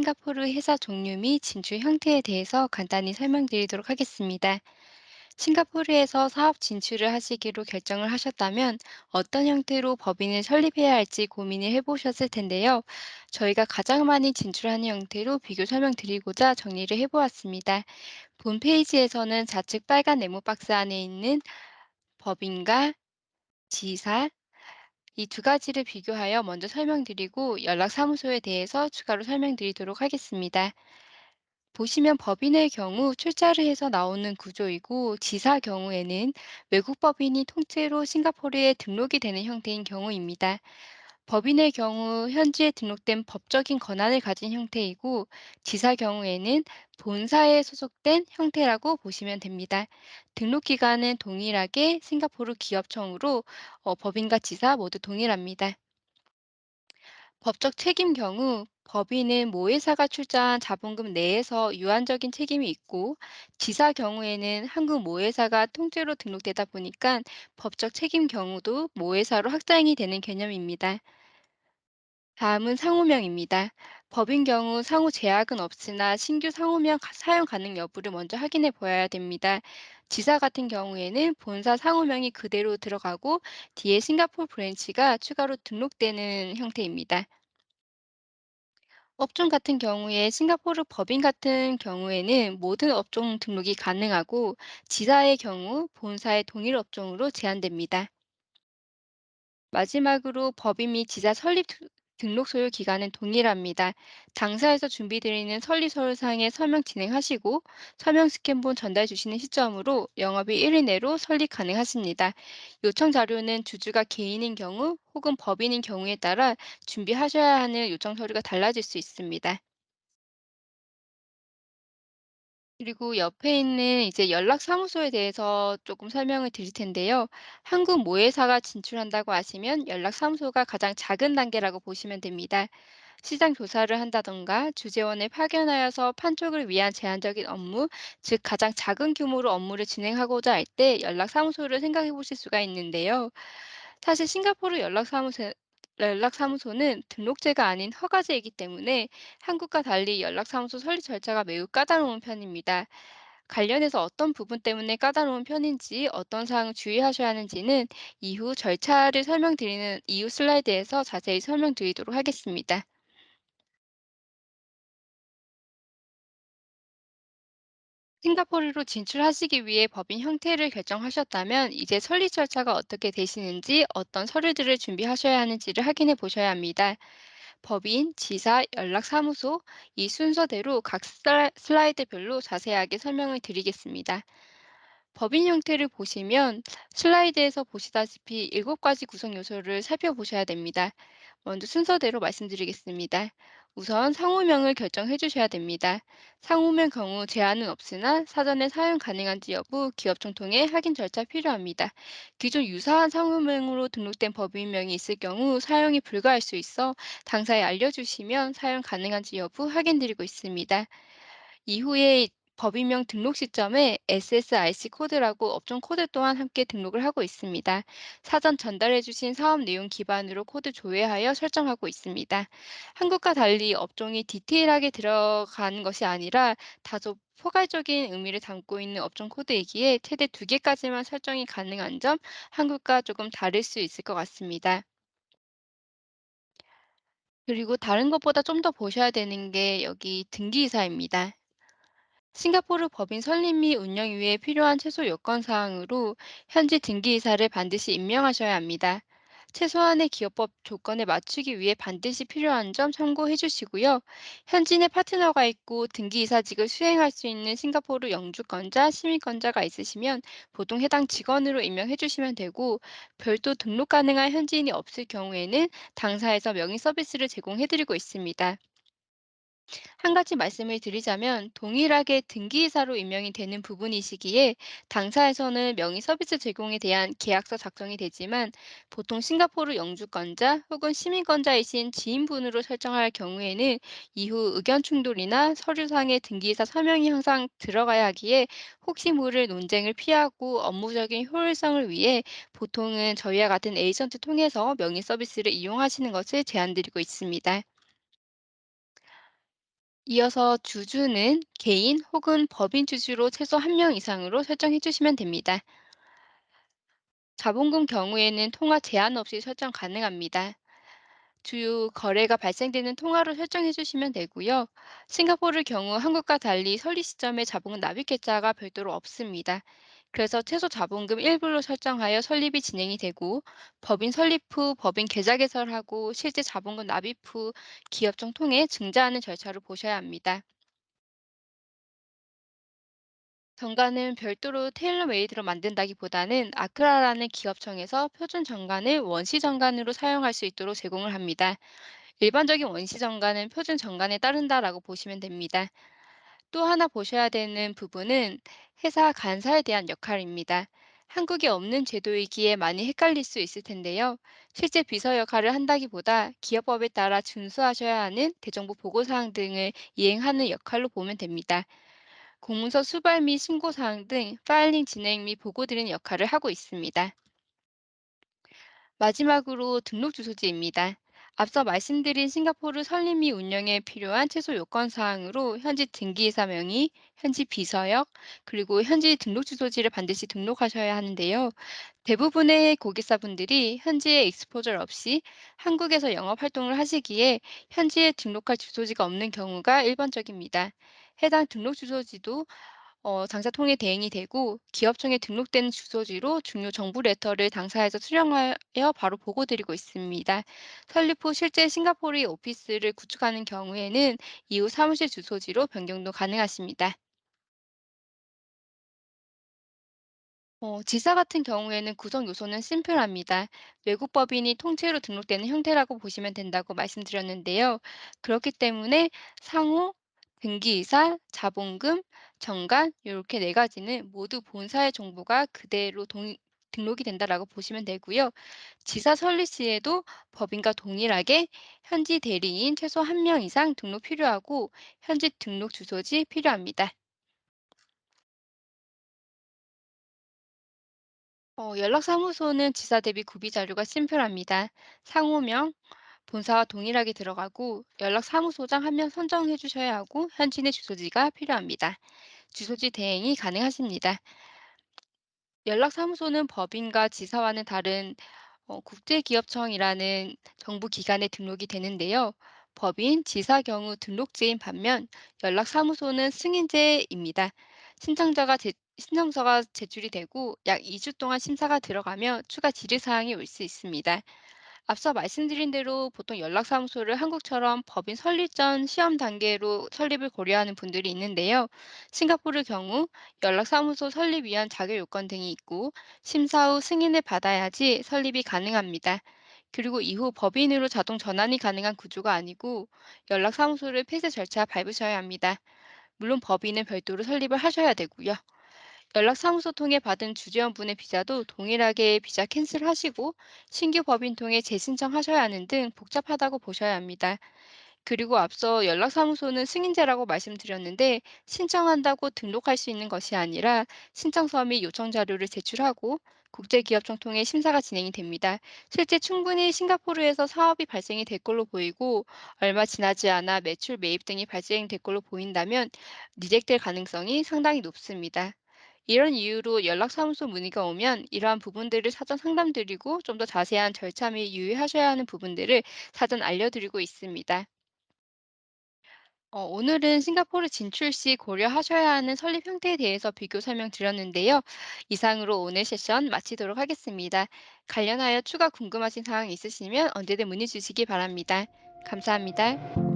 싱가포르 회사 종류 및 진출 형태에 대해서 간단히 설명드리도록 하겠습니다. 싱가포르에서 사업 진출을 하시기로 결정을 하셨다면 어떤 형태로 법인을 설립해야 할지 고민을 해보셨을 텐데요. 저희가 가장 많이 진출하는 형태로 비교 설명드리고자 정리를 해보았습니다. 본 페이지에서는 좌측 빨간 네모 박스 안에 있는 법인과 지사, 이 두 가지를 비교하여 먼저 설명드리고 연락사무소에 대해서 추가로 설명드리도록 하겠습니다. 보시면 법인의 경우 출자를 해서 나오는 구조이고 지사 경우에는 외국 법인이 통째로 싱가포르에 등록이 되는 형태인 경우입니다. 법인의 경우 현지에 등록된 법적인 권한을 가진 형태이고 지사 경우에는 본사에 소속된 형태라고 보시면 됩니다. 등록 기간은 동일하게 싱가포르 기업청으로 법인과 지사 모두 동일합니다. 법적 책임 경우 법인은 모회사가 출자한 자본금 내에서 유한적인 책임이 있고 지사 경우에는 한국 모회사가 통째로 등록되다 보니까 법적 책임 경우도 모회사로 확장이 되는 개념입니다. 다음은 상호명입니다. 법인 경우 상호 제약은 없으나 신규 상호명 사용 가능 여부를 먼저 확인해 보아야 됩니다. 지사 같은 경우에는 본사 상호명이 그대로 들어가고 뒤에 싱가포르 브랜치가 추가로 등록되는 형태입니다. 업종 같은 경우에 싱가포르 법인 같은 경우에는 모든 업종 등록이 가능하고 지사의 경우 본사의 동일 업종으로 제한됩니다. 마지막으로 법인 및 지사 설립 등록 소요 기간은 동일합니다. 당사에서 준비드리는 설립 서류상의 서명 진행하시고 서명 스캔본 전달 주시는 시점으로 영업일 1일 내로 설립 가능하십니다. 요청 자료는 주주가 개인인 경우 혹은 법인인 경우에 따라 준비하셔야 하는 요청 서류가 달라질 수 있습니다. 그리고 옆에 있는 이제 연락사무소에 대해서 조금 설명을 드릴 텐데요. 한국 모회사가 진출한다고 하시면 연락사무소가 가장 작은 단계라고 보시면 됩니다. 시장 조사를 한다던가 주재원을 파견하여서 판촉을 위한 제한적인 업무, 즉 가장 작은 규모로 업무를 진행하고자 할 때 연락사무소를 생각해 보실 수가 있는데요. 사실 싱가포르 연락사무소는 등록제가 아닌 허가제이기 때문에 한국과 달리 연락사무소 설립 절차가 매우 까다로운 편입니다. 관련해서 어떤 부분 때문에 까다로운 편인지 어떤 사항을 주의하셔야 하는지는 이후 절차를 설명드리는 이후 슬라이드에서 자세히 설명드리도록 하겠습니다. 싱가포르로 진출하시기 위해 법인 형태를 결정하셨다면 이제 설립 절차가 어떻게 되시는지 어떤 서류들을 준비하셔야 하는지를 확인해 보셔야 합니다. 법인, 지사, 연락사무소 이 순서대로 각 슬라이드별로 자세하게 설명을 드리겠습니다. 법인 형태를 보시면 슬라이드에서 보시다시피 7가지 구성 요소를 살펴보셔야 됩니다. 먼저 순서대로 말씀드리겠습니다. 우선 상호명을 결정해 주셔야 됩니다. 상호명 경우 제한은 없으나 사전에 사용 가능한지 여부 기업청 통해 확인 절차 필요합니다. 기존 유사한 상호명으로 등록된 법인명이 있을 경우 사용이 불가할 수 있어 당사에 알려주시면 사용 가능한지 여부 확인드리고 있습니다. 이후에 법인명 등록 시점에 SSIC 코드라고 업종 코드 또한 함께 등록을 하고 있습니다. 사전 전달해 주신 사업 내용 기반으로 코드 조회하여 설정하고 있습니다. 한국과 달리 업종이 디테일하게 들어가는 것이 아니라 다소 포괄적인 의미를 담고 있는 업종 코드이기에 최대 2개까지만 설정이 가능한 점 한국과 조금 다를 수 있을 것 같습니다. 그리고 다른 것보다 좀 더 보셔야 되는 게 여기 등기이사입니다. 싱가포르 법인 설립 및 운영 위에 필요한 최소 요건 사항으로 현지 등기이사를 반드시 임명하셔야 합니다. 최소한의 기업법 조건에 맞추기 위해 반드시 필요한 점 참고해 주시고요. 현지 내 파트너가 있고 등기이사직을 수행할 수 있는 싱가포르 영주권자, 시민권자가 있으시면 보통 해당 직원으로 임명해 주시면 되고 별도 등록 가능한 현지인이 없을 경우에는 당사에서 명의 서비스를 제공해 드리고 있습니다. 한 가지 말씀을 드리자면 동일하게 등기이사로 임명이 되는 부분이시기에 당사에서는 명의 서비스 제공에 대한 계약서 작성이 되지만 보통 싱가포르 영주권자 혹은 시민권자이신 지인분으로 설정할 경우에는 이후 의견 충돌이나 서류상의 등기이사 서명이 항상 들어가야 하기에 혹시 모를 논쟁을 피하고 업무적인 효율성을 위해 보통은 저희와 같은 에이전트 통해서 명의 서비스를 이용하시는 것을 제안드리고 있습니다. 이어서 주주는 개인 혹은 법인 주주로 최소 1명 이상으로 설정해 주시면 됩니다. 자본금 경우에는 통화 제한 없이 설정 가능합니다. 주요 거래가 발생되는 통화로 설정해 주시면 되고요. 싱가포르 경우 한국과 달리 설립 시점에 자본 납입 계좌가 별도로 없습니다. 그래서 최소 자본금 일부로 설정하여 설립이 진행이 되고 법인 설립 후 법인 계좌 개설하고 실제 자본금 납입 후 기업청 통해 증자하는 절차를 보셔야 합니다. 정관은 별도로 테일러메이드로 만든다기보다는 아크라라는 기업청에서 표준 정관을 원시 정관으로 사용할 수 있도록 제공을 합니다. 일반적인 원시 정관은 표준 정관에 따른다라고 보시면 됩니다. 또 하나 보셔야 되는 부분은 회사 간사에 대한 역할입니다. 한국에 없는 제도이기에 많이 헷갈릴 수 있을 텐데요. 실제 비서 역할을 한다기보다 기업법에 따라 준수하셔야 하는 대정부 보고사항 등을 이행하는 역할로 보면 됩니다. 공문서 수발 및 신고사항 등 파일링 진행 및 보고 드리는 역할을 하고 있습니다. 마지막으로 등록 주소지입니다. 앞서 말씀드린 싱가포르 설립 및 운영에 필요한 최소 요건 사항으로 현지 등기이사 명의, 현지 비서역, 그리고 현지 등록 주소지를 반드시 등록하셔야 하는데요. 대부분의 고객사분들이 현지에 익스포저 없이 한국에서 영업 활동을 하시기에 현지에 등록할 주소지가 없는 경우가 일반적입니다. 해당 등록 주소지도 장사통에 대행이 되고 기업청에 등록된 주소지로 중요 정부 레터를 당사에서 수령하여 바로 보고드리고 있습니다. 설립 후 실제 싱가포르의 오피스를 구축하는 경우에는 이후 사무실 주소지로 변경도 가능하십니다. 지사 같은 경우에는 구성 요소는 심플합니다. 외국 법인이 통째로 등록되는 형태라고 보시면 된다고 말씀드렸는데요. 그렇기 때문에 상호, 등기이사, 자본금, 정관 이렇게 네 가지는 모두 본사의 정보가 그대로 등록이 된다라고 보시면 되고요. 지사 설립 시에도 법인과 동일하게 현지 대리인 최소 1명 이상 등록 필요하고 현지 등록 주소지 필요합니다. 연락사무소는 지사 대비 구비 자료가 심플합니다. 상호명, 본사와 동일하게 들어가고 연락사무소장 1명 선정해 주셔야 하고 현지인의 주소지가 필요합니다. 주소지 대행이 가능하십니다. 연락사무소는 법인과 지사와는 다른 국제기업청이라는 정부 기관에 등록이 되는데요. 법인, 지사 경우 등록제인 반면 연락사무소는 승인제입니다. 신청서가 제출이 되고 약 2주 동안 심사가 들어가며 추가 질의사항이 올 수 있습니다. 앞서 말씀드린 대로 보통 연락사무소를 한국처럼 법인 설립 전 시험 단계로 설립을 고려하는 분들이 있는데요. 싱가포르 경우 연락사무소 설립 위한 자격 요건 등이 있고 심사 후 승인을 받아야지 설립이 가능합니다. 그리고 이후 법인으로 자동 전환이 가능한 구조가 아니고 연락사무소를 폐쇄 절차 밟으셔야 합니다. 물론 법인은 별도로 설립을 하셔야 되고요. 연락사무소 통해 받은 주재원분의 비자도 동일하게 비자 캔슬하시고 신규 법인 통해 재신청하셔야 하는 등 복잡하다고 보셔야 합니다. 그리고 앞서 연락사무소는 승인제라고 말씀드렸는데 신청한다고 등록할 수 있는 것이 아니라 신청서 및 요청 자료를 제출하고 국제기업청 통해 심사가 진행이 됩니다. 실제 충분히 싱가포르에서 사업이 발생이 될 걸로 보이고 얼마 지나지 않아 매출 매입 등이 발생될 걸로 보인다면 리젝될 가능성이 상당히 높습니다. 이런 이유로 연락사무소 문의가 오면 이러한 부분들을 사전 상담드리고 좀 더 자세한 절차 및 유의하셔야 하는 부분들을 사전 알려드리고 있습니다. 오늘은 싱가포르 진출 시 고려하셔야 하는 설립 형태에 대해서 비교 설명드렸는데요. 이상으로 오늘 세션 마치도록 하겠습니다. 관련하여 추가 궁금하신 사항 있으시면 언제든 문의 주시기 바랍니다. 감사합니다.